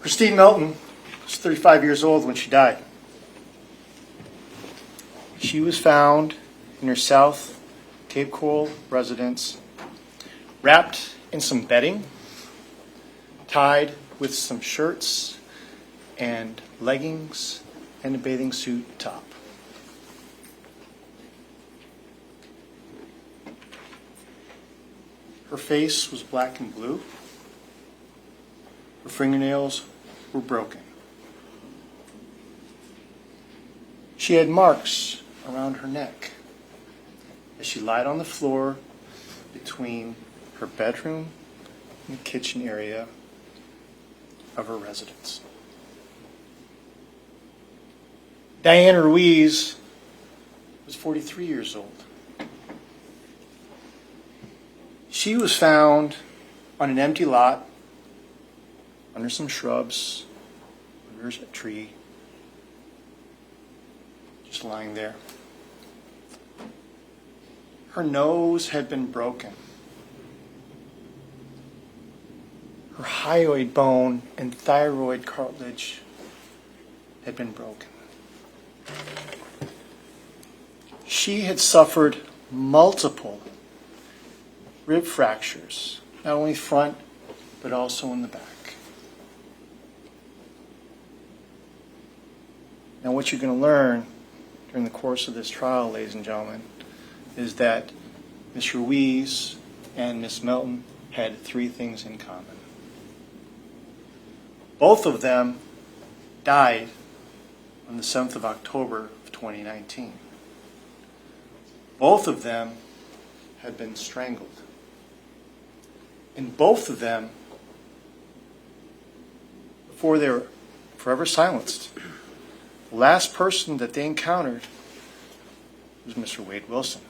Kristine Melton was 35 years old when she died. She was found in her South Cape Coral residence, wrapped in some bedding, tied with some shirts and leggings and a bathing suit top. Her face was black and blue. Her fingernails were broken. She had marks around her neck as she lied on the floor between her bedroom and the kitchen area of her residence. Diane Ruiz was 43 years old. She was found on an empty lot under some shrubs, under a tree, just lying there. Her nose had been broken. Her hyoid bone and thyroid cartilage had been broken. She had suffered multiple rib fractures, not only front, but also in the back. Now, what you're going to learn during the course of this trial, ladies and gentlemen, is that Ms. Ruiz and Ms. Melton had three things in common. Both of them died on the 7th of October of 2019. Both of them had been strangled. And both of them, before they were forever silenced, the last person that they encountered was Mr. Wade Wilson.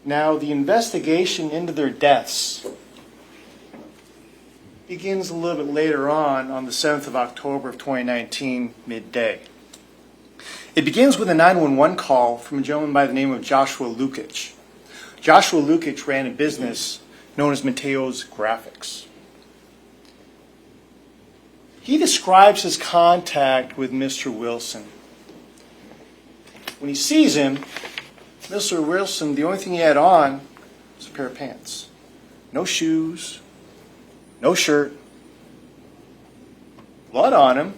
Now, the investigation into their deaths begins a little bit later on the 7th of October of 2019, midday. It begins with a 911 call from a gentleman by the name of Joshua Lukic. Joshua Lukic ran a business known as Mateo's Graphics. He describes his contact with Mr. Wilson. When he sees him, Mr. Wilson, the only thing he had on was a pair of pants. No shoes, no shirt, blood on him,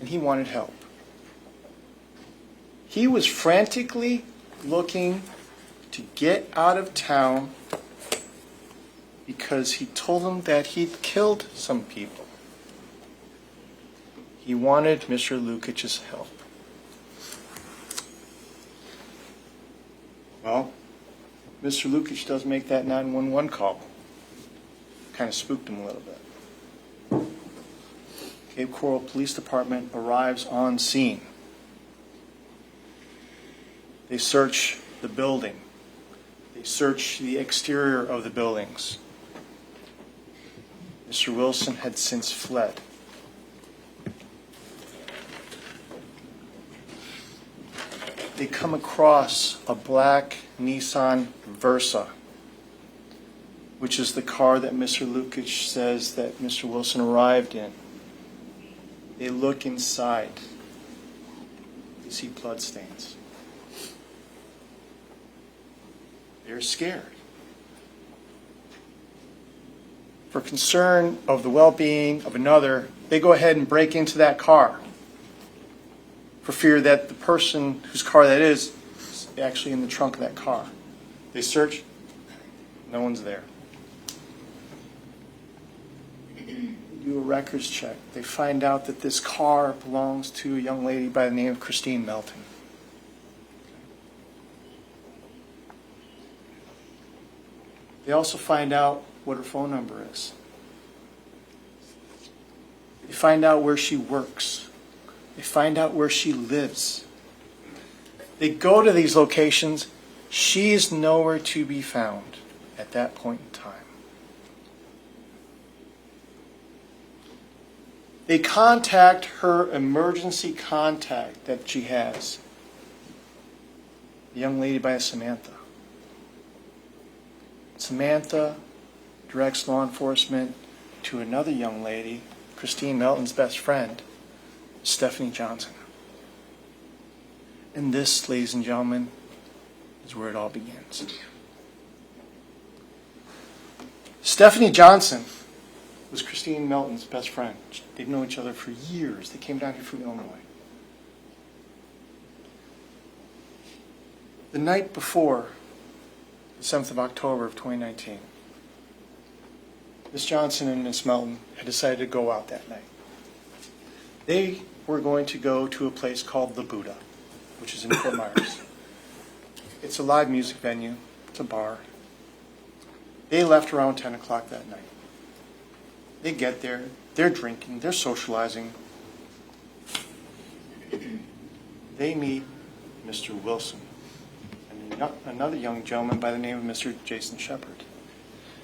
and he wanted help. He was frantically looking to get out of town because he told them that he'd killed some people. He wanted Mr. Lukic's help. Well, Mr. Lukic does make that 911 call. Kind of spooked him a little bit. Cape Coral Police Department arrives on scene. They search the building. They search the exterior of the buildings. Mr. Wilson had since fled. They come across a black Nissan Versa, which is the car that Mr. Lukic says that Mr. Wilson arrived in. They look inside. They see bloodstains. They're scared. For concern of the well-being of another, they go ahead and break into that car for fear that the person whose car that is actually in the trunk of that car. They search, no one's there. They do a records check. They find out that this car belongs to a young lady by the name of Kristine Melton. They also find out what her phone number is. They find out where she works. They find out where she lives. They go to these locations. She's nowhere to be found at that point in time. They contact her emergency contact that she has, a young lady by Samantha. Samantha directs law enforcement to another young lady, Kristine, Melton's best friend, Stephanie Johnson. And this, ladies and gentlemen, is where it all begins. Stephanie Johnson was Kristine Melton's best friend. They've known each other for years. They came down here from Illinois. The night before, the 7th of October of 2019, Miss Johnson and Miss Melton had decided to go out that night. They were going to go to a place called the Buddha, which is in Fort Myers. It's a live music venue. It's a bar. They left around 10 o'clock that night. They get there. They're drinking. They're socializing. They meet Mr. Wilson and another young gentleman by the name of Mr. Jason Shepard.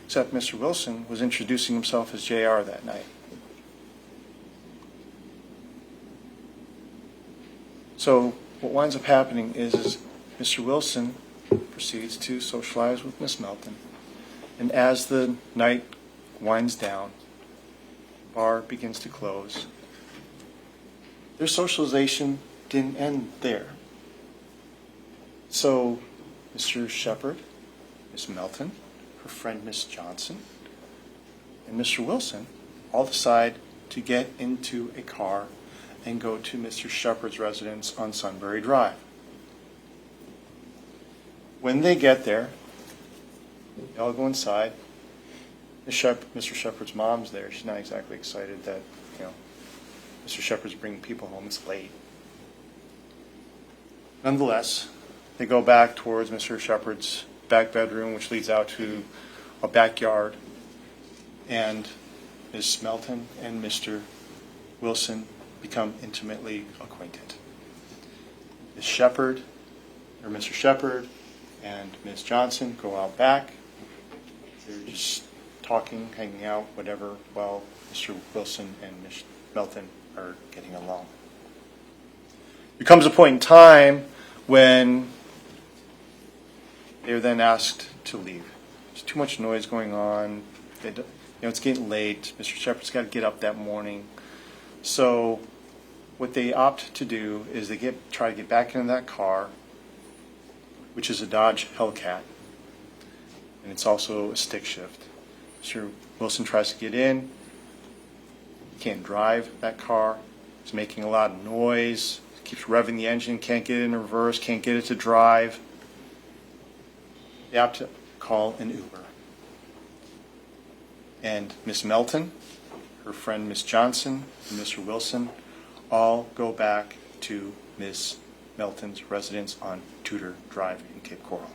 Except Mr. Wilson was introducing himself as JR that night. So what winds up happening is Mr. Wilson proceeds to socialize with Miss Melton. And as the night winds down, the bar begins to close. Their socialization didn't end there. So Mr. Shepard, Miss Melton, her friend Miss Johnson, and Mr. Wilson all decide to get into a car and go to Mr. Shepard's residence on Sunbury Drive. When they get there, they all go inside. Mr. Shepard's mom's there. She's not exactly excited that, Mr. Shepard's bringing people home. It's late. Nonetheless, they go back towards Mr. Shepard's back bedroom, which leads out to a backyard. And Miss Melton and Mr. Wilson become intimately acquainted. Mr. Shepard and Miss Johnson go out back. They're just talking, hanging out, whatever, while Mr. Wilson and Miss Melton are getting along. There comes a point in time when they're then asked to leave. There's too much noise going on. It's getting late. Mr. Shepard's got to get up that morning. So what they opt to do is they try to get back into that car, which is a Dodge Hellcat, and it's also a stick shift. Mr. Wilson tries to get in. He can't drive that car. He's making a lot of noise. He keeps revving the engine, can't get it in reverse, can't get it to drive. They opt to call an Uber. And Miss Melton, her friend Miss Johnson, and Mr. Wilson all go back to Miss Melton's residence on Tudor Drive in Cape Coral.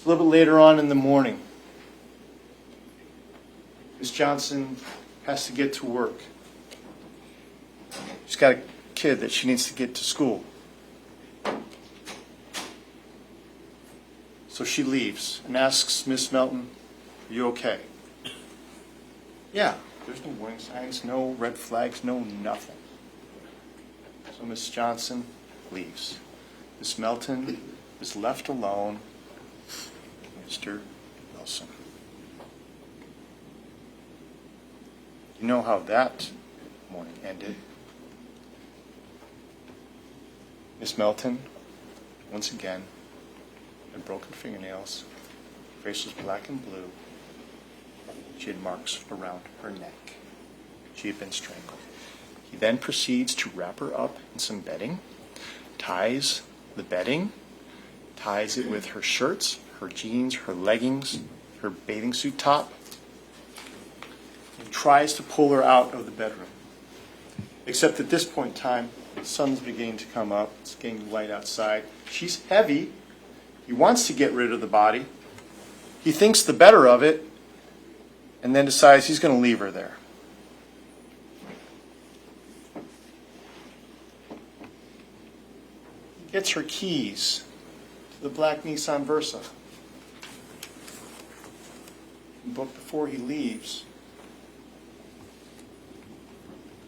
A little bit later on in the morning, Miss Johnson has to get to work. She's got a kid that she needs to get to school. So she leaves and asks Miss Melton, "Are you okay?" Yeah, there's no warning signs, no red flags, no nothing. So Miss Johnson leaves. Miss Melton is left alone with Mr. Wilson. You know how that morning ended. Miss Melton, once again, had broken fingernails, face was black and blue. She had marks around her neck. She had been strangled. He then proceeds to wrap her up in some bedding, ties the bedding, ties it with her shirts, her jeans, her leggings, her bathing suit top, and tries to pull her out of the bedroom. Except at this point in time, the sun's beginning to come up. It's getting light outside. She's heavy. He wants to get rid of the body. He thinks the better of it, and then decides he's going to leave her there. He gets her keys to the black Nissan Versa. But before he leaves,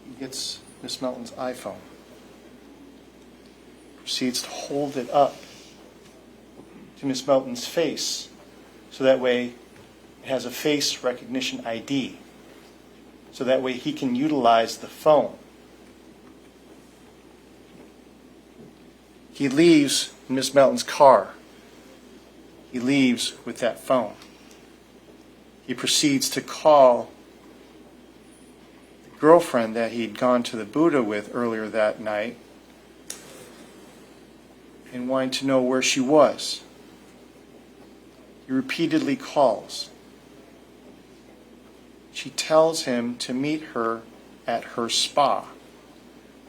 he gets Miss Melton's iPhone. proceeds to hold it up to Miss Melton's face, so that way it has a face recognition ID, so that way he can utilize the phone. He leaves Miss Melton's car. He leaves with that phone. He proceeds to call the girlfriend that he'd gone to the Buddha with earlier that night and wanting to know where she was. He repeatedly calls. She tells him to meet her at her spa,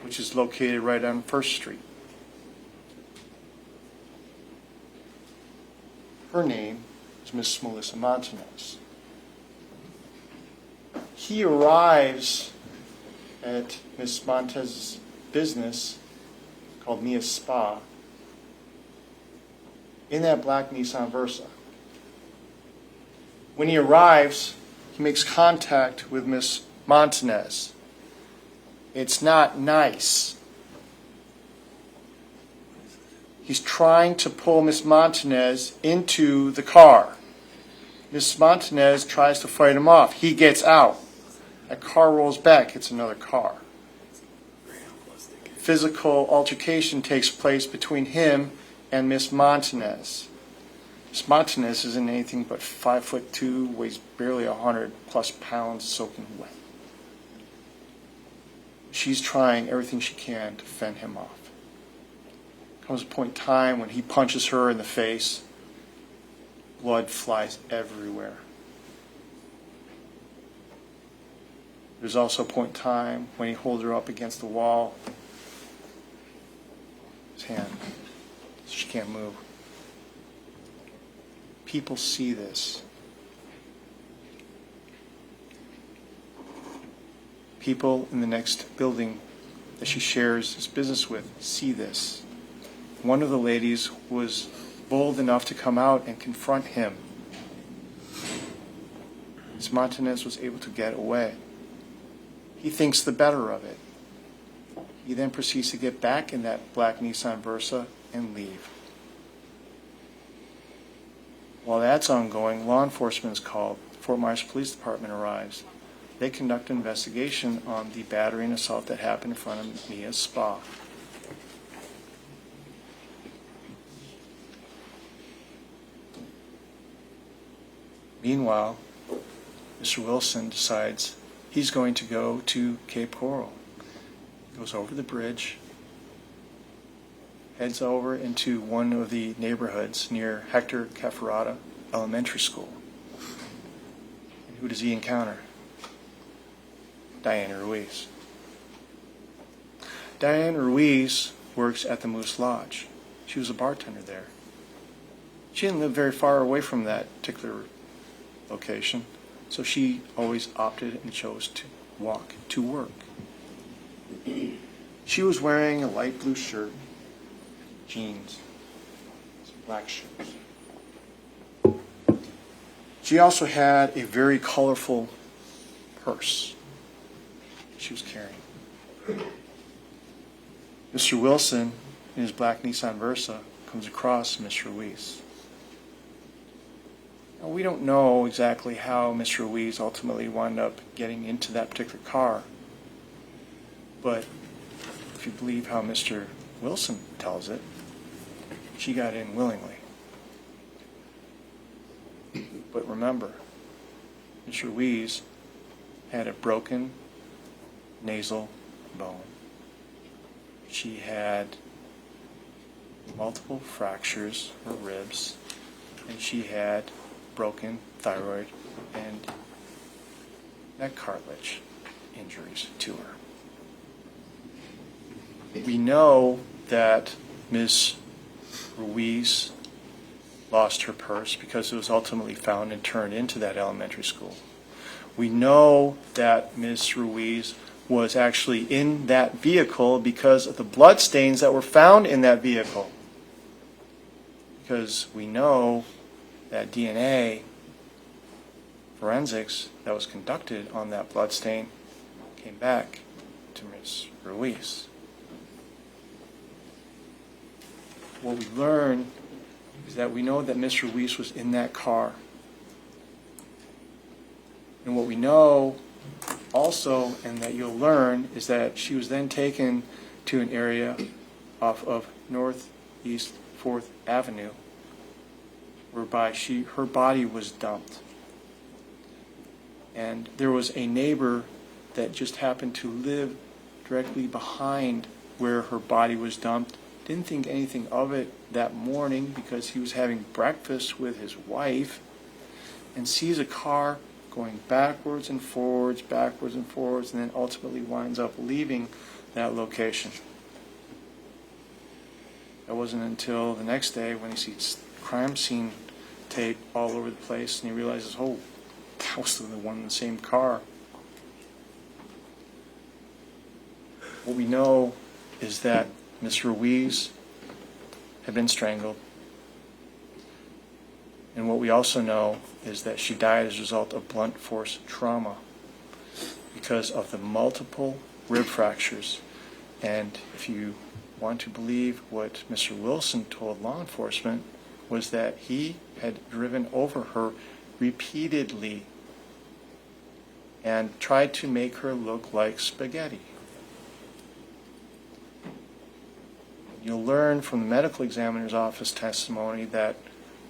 which is located right on 1st Street. Her name is Miss Melissa Montanez. He arrives at Miss Montez's business called Mia's Spa in that black Nissan Versa. When he arrives, he makes contact with Miss Montanez. It's not nice. He's trying to pull Miss Montanez into the car. Miss Montanez tries to fight him off. He gets out. That car rolls back. It's another car. Physical altercation takes place between him and Miss Montanez. Miss Montanez isn't anything but 5'2", weighs barely 100+ pounds, soaking wet. She's trying everything she can to fend him off. Comes a point in time when he punches her in the face. Blood flies everywhere. There's also a point in time when he holds her up against the wall. His hand, she can't move. People see this. People in the next building that she shares this business with see this. One of the ladies was bold enough to come out and confront him. Ms. Montanez was able to get away. He thinks the better of it. He then proceeds to get back in that black Nissan Versa and leave. While that's ongoing, law enforcement is called. The Fort Myers Police Department arrives. They conduct an investigation on the battery and assault that happened in front of Mia's Spa. Meanwhile, Mr. Wilson decides he's going to go to Cape Coral. Goes over the bridge, heads over into one of the neighborhoods near Hector Cafferata Elementary School. And who does he encounter? Diane Ruiz. Diane Ruiz works at the Moose Lodge. She was a bartender there. She didn't live very far away from that particular location, so she always opted and chose to walk to work. She was wearing a light blue shirt, jeans, some black shoes. She also had a very colorful purse she was carrying. Mr. Wilson, in his black Nissan Versa, comes across Mr. Ruiz. Now, we don't know exactly how Mr. Ruiz ultimately wound up getting into that particular car, but if you believe how Mr. Wilson tells it, she got in willingly. But remember, Mr. Ruiz had a broken nasal bone. She had multiple fractures of her ribs, and she had broken thyroid and neck cartilage injuries to her. We know that Ms. Ruiz lost her purse because it was ultimately found and turned into that elementary school. We know that Ms. Ruiz was actually in that vehicle because of the blood stains that were found in that vehicle. Because we know that DNA forensics that was conducted on that blood stain came back to Ms. Ruiz. what we learn is that we know that Mr. Ruiz was in that car. And what we know also, and that you'll learn, is that she was then taken to an area off of Northeast 4th Avenue, whereby her body was dumped. And there was a neighbor that just happened to live directly behind where her body was dumped. Didn't think anything of it that morning because he was having breakfast with his wife, and sees a car going backwards and forwards, and then ultimately winds up leaving that location. It wasn't until the next day when he sees crime scene tape all over the place and he realizes, oh, that was the one in the same car. What we know is that Mr. Ruiz had been strangled. And what we also know is that she died as a result of blunt force trauma because of the multiple rib fractures. And if you want to believe what Mr. Wilson told law enforcement, was that he had driven over her repeatedly and tried to make her look like spaghetti. You'll learn from the medical examiner's office testimony that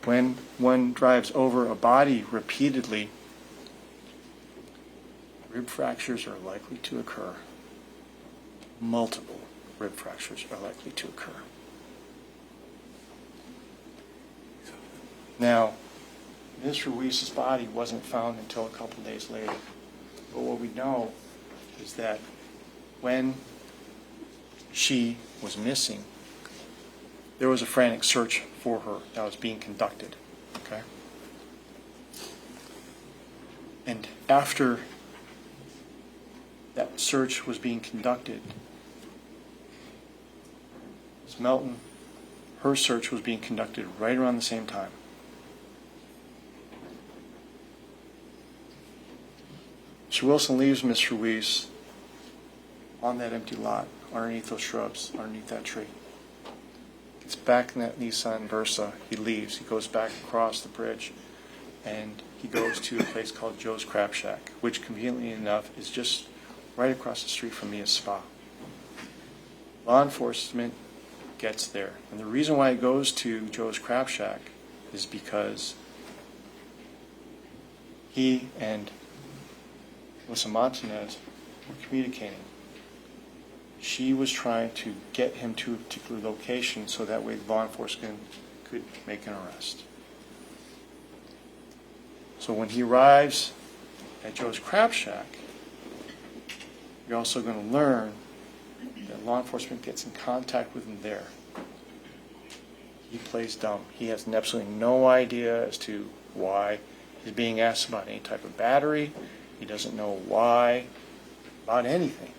when one drives over a body repeatedly, rib fractures are likely to occur. Multiple rib fractures are likely to occur. Now, Mr. Ruiz's body wasn't found until a couple days later. But what we know is that when she was missing, there was a frantic search for her that was being conducted. Okay? And after that search was being conducted, Ms. Melton, her search was being conducted right around the same time. Mr. Wilson leaves Mr. Ruiz on that empty lot, underneath those shrubs, underneath that tree. Gets back in that Nissan Versa. He leaves. He goes back across the bridge, and he goes to a place called Joe's Crab Shack, which conveniently enough is just right across the street from Mia's spa. Law enforcement gets there, and the reason why he goes to Joe's Crab Shack is because he and Melissa Montanez were communicating. She was trying to get him to a particular location so that way law enforcement could make an arrest. So when he arrives at Joe's Crab Shack, you're also going to learn that law enforcement gets in contact with him there. He plays dumb. He has absolutely no idea as to why he's being asked about any type of battery. He doesn't know why about anything.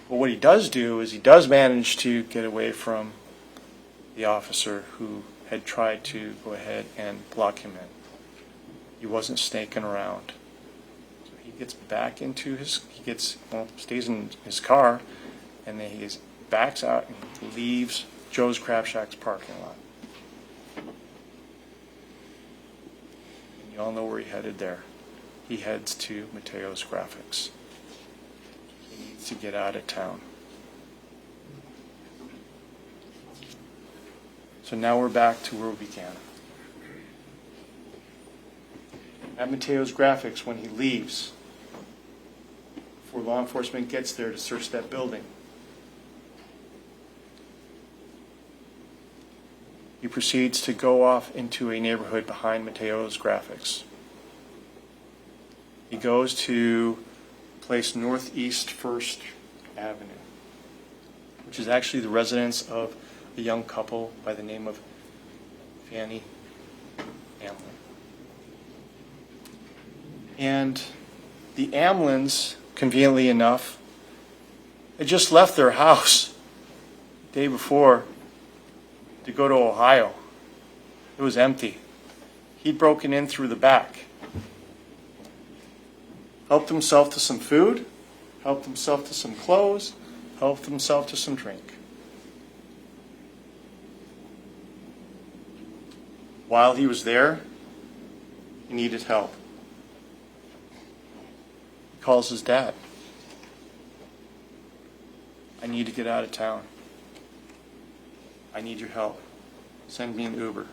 But what he does do is he does manage to get away from the officer who had tried to go ahead and block him in. He wasn't snaking around. So he gets back into stays in his car, and then he backs out and leaves Joe's Crab Shack's parking lot. And you all know where he headed there. He heads to Mateo's Graphics. He needs to get out of town. So now we're back to where we began. At Mateo's Graphics, when he leaves, before law enforcement gets there to search that building, he proceeds to go off into a neighborhood behind Mateo's Graphics. He goes to a place Northeast 1st Avenue, which is actually the residence of a young couple by the name of Fanny Amlin. And the Amlins, conveniently enough, had just left their house the day before to go to Ohio. It was empty. He'd broken in through the back. Helped himself to some food, helped himself to some clothes, helped himself to some drink. while he was there, he needed help. He calls his dad. I need to get out of town. I need your help. Send me an Uber.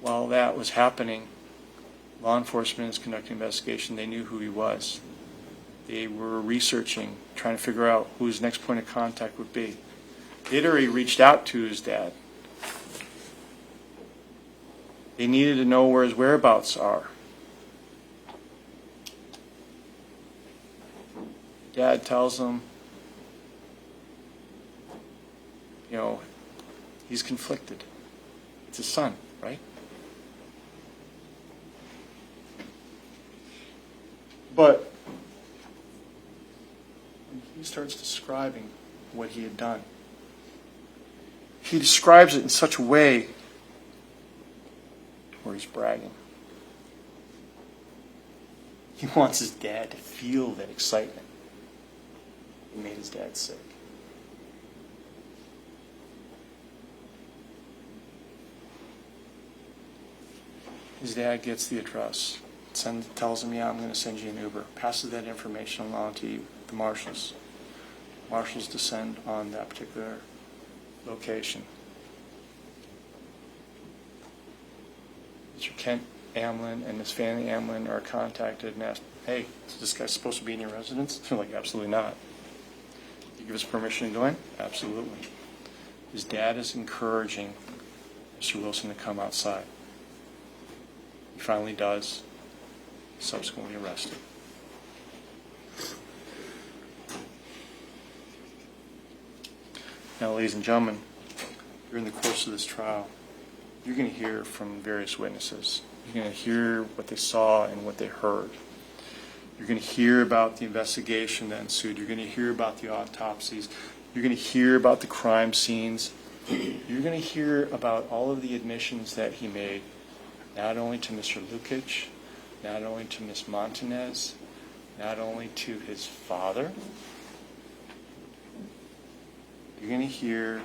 While that was happening, law enforcement is conducting an investigation. They knew who he was. They were researching, trying to figure out who his next point of contact would be. They'd already reached out to his dad. They needed to know where his whereabouts are. Dad tells them, he's conflicted. It's his son, right? But when he starts describing what he had done, he describes it in such a way where he's bragging. He wants his dad to feel that excitement. It made his dad sick. His dad gets the address. Tells him, I'm going to send you an Uber. Passes that information along to the marshals. Marshals descend on that particular location. Mr. Kent Amlin and Miss Fanny Amlin are contacted and asked, hey, is this guy supposed to be in your residence? They're like, absolutely not. You give us permission to go in? Absolutely. His dad is encouraging Mr. Wilson to come outside. He finally does. Subsequently arrested. Now, ladies and gentlemen, during the course of this trial, you're going to hear from various witnesses. You're going to hear what they saw and what they heard. You're going to hear about the investigation that ensued. You're going to hear about the autopsies. You're going to hear about the crime scenes. You're going to hear about all of the admissions that he made, not only to Mr. Lukic, not only to Ms. Montanez, not only to his father. You're going to hear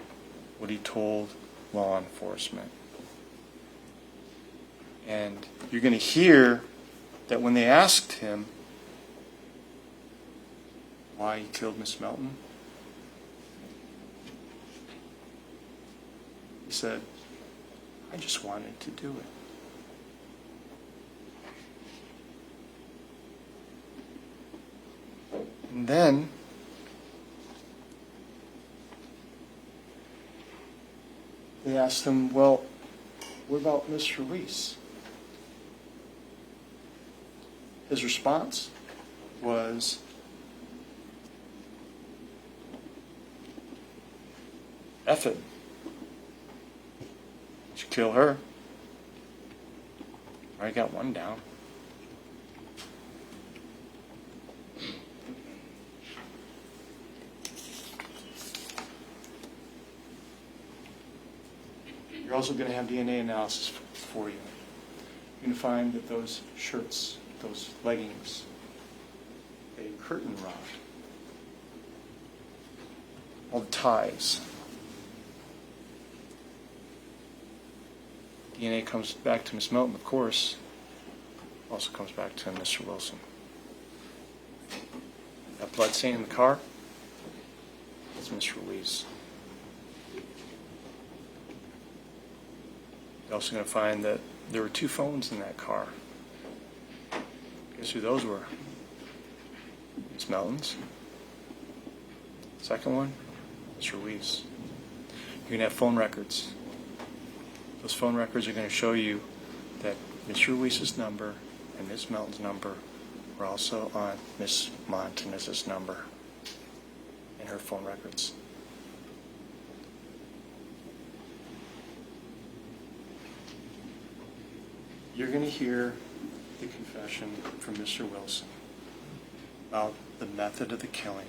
what he told law enforcement. And you're going to hear that when they asked him why he killed Miss Melton, he said, I just wanted to do it. And then they asked him, well, what about Mr. Ruiz? His response was, F it. Should kill her. I got one down. You're also going to have DNA analysis for you. You're going to find that those shirts, those leggings, a curtain rod, all the ties. DNA comes back to Miss Melton, of course. Also comes back to Mr. Wilson. That blood stain in the car, that's Mr. Ruiz. You're also going to find that there were 2 phones in that car. Guess who those were? Miss Melton's. Second one, Mr. Ruiz. You're going to have phone records. Those phone records are going to show you that Mr. Ruiz's number and Miss Melton's number were also on Miss Montanez's number in her phone records. You're going to hear the confession from Mr. Wilson about the method of the killing,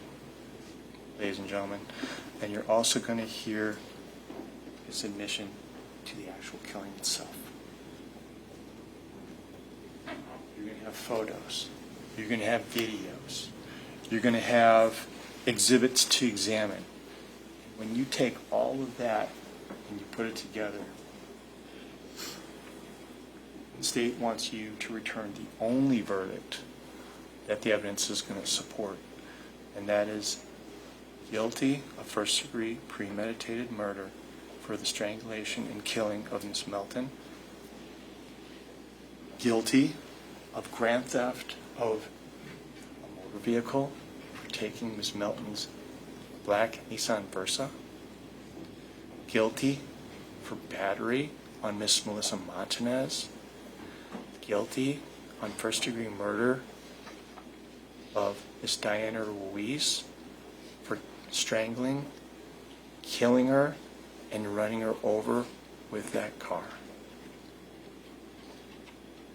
ladies and gentlemen, and you're also going to hear his admission to the actual killing itself. You're going to have photos. You're going to have videos. You're going to have exhibits to examine. When you take all of that and you put it together, the state wants you to return the only verdict that the evidence is going to support, and that is guilty of first-degree premeditated murder for the strangulation and killing of Miss Melton, guilty of grand theft of a motor vehicle for taking Miss Melton's black Nissan Versa, guilty for battery on Miss Melissa Montanez, guilty on first-degree murder of Miss Diane Ruiz for strangling, killing her, and running her over with that car.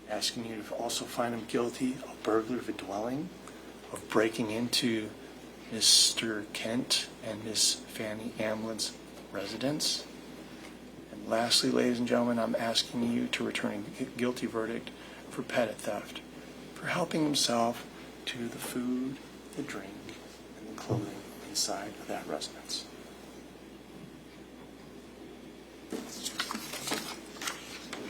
Asking you to also find him guilty of burglary of a dwelling, of breaking into Mr. Kent and Miss Fanny Amlin's residence. And lastly, ladies and gentlemen, I'm asking you to return a guilty verdict for petty theft, for helping himself to the food, the drink, and the clothing inside of that residence.